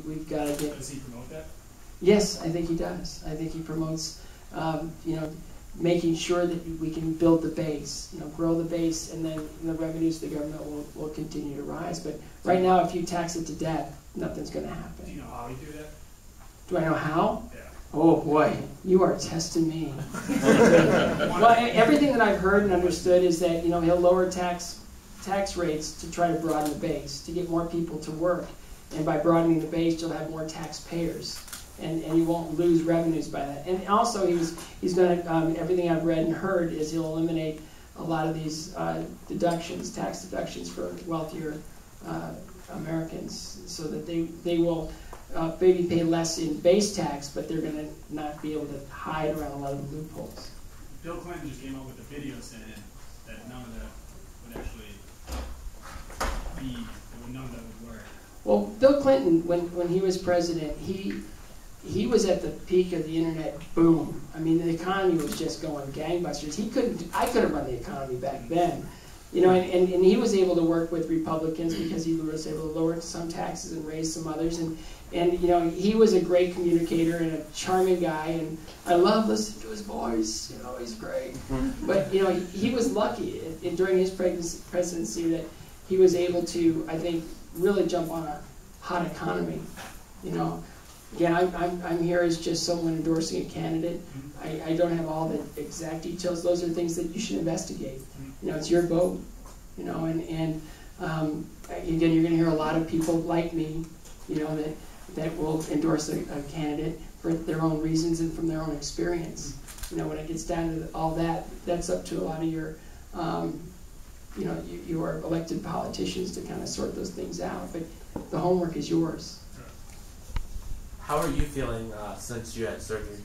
We've got to get. Does he promote that? Yes, I think he does. I think he promotes, making sure that we can build the base, grow the base, and then the revenues of the government will continue to rise. But right now, if you tax it to death, nothing's going to happen. Do you know how he do that? Do I know how? Yeah. Oh boy, you are testing me. Well, everything that I've heard and understood is that he'll lower tax rates to try to broaden the base, to get more people to work, and by broadening the base, you'll have more taxpayers, and you won't lose revenues by that. And also, he's going to everything I've read and heard is he'll eliminate a lot of these tax deductions for wealthier Americans, so that they will maybe pay less in base tax, but they're going to not be able to hide around a lot of the loopholes. Bill Clinton just came out with a video saying that none of that would actually none of that would work. Well, Bill Clinton, when he was president, he was at the peak of the internet boom. I mean, the economy was just going gangbusters. I couldn't run the economy back then. And he was able to work with Republicans because he was able to lower some taxes and raise some others. And he was a great communicator and a charming guy. And I love listening to his voice. He's great. But he was lucky during his presidency that he was able to, I think, really jump on a hot economy. Again, I'm here as just someone endorsing a candidate. I don't have all the exact details. Those are things that you should investigate. It's your vote. And again, you're going to hear a lot of people like me, that will endorse a candidate for their own reasons and from their own experience. When it gets down to all that, that's up to a lot of your, your elected politicians to kind of sort those things out. But the homework is yours. How are you feeling since you had surgery?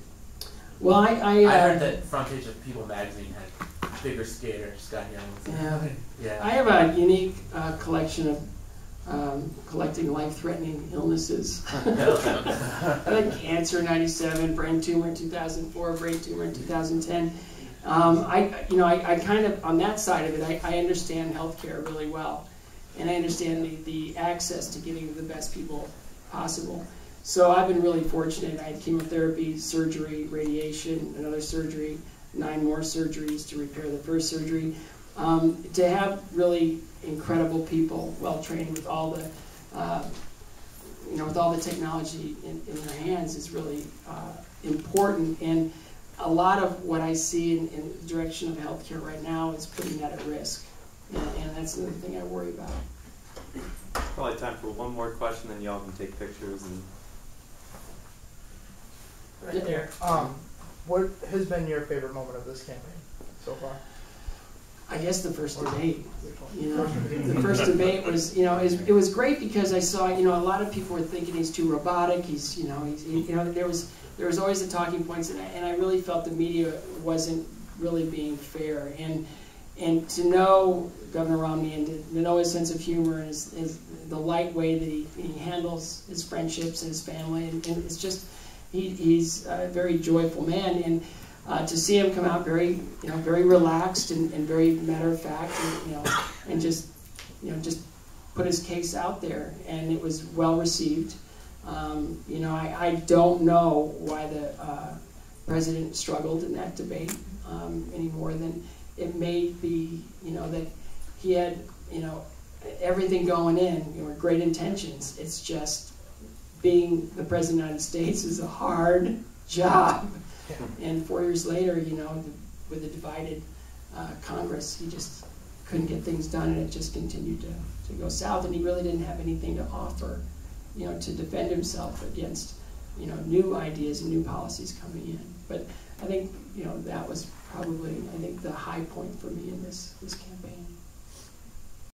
Well, I heard that front page of People magazine had bigger skaters got young. Yeah. I have a unique collection of collecting life-threatening illnesses. I think cancer in '97, brain tumor in 2004, brain tumor in 2010. I kind of, on that side of it, I understand healthcare really well, and I understand the access to getting to the best people possible. So I've been really fortunate. I had chemotherapy, surgery, radiation, another surgery, 9 more surgeries to repair the first surgery. To have really incredible people, well trained with all the, with all the technology in their hands is really important. And a lot of what I see in the direction of healthcare right now is putting that at risk, and that's another thing I worry about. Probably time for one more question, then y'all can take pictures and. Right there. What has been your favorite moment of this campaign so far? I guess the first debate. The first debate was, it was great because I saw, a lot of people were thinking he's too robotic. There was always the talking points, and I really felt the media wasn't really being fair. And to know Governor Romney and to know his sense of humor and the light way that he handles his friendships and his family, and it's just. He's a very joyful man, and to see him come out very relaxed and very matter of fact, and just put his case out there, and it was well received. I don't know why the president struggled in that debate any more than it may be, that he had everything going in, great intentions. It's just. Being the President of the United States is a hard job. And 4 years later, with a divided Congress, he just couldn't get things done, and it just continued to go south. And he really didn't have anything to offer, to defend himself against, new ideas and new policies coming in. But I think, that was probably, the high point for me in this campaign.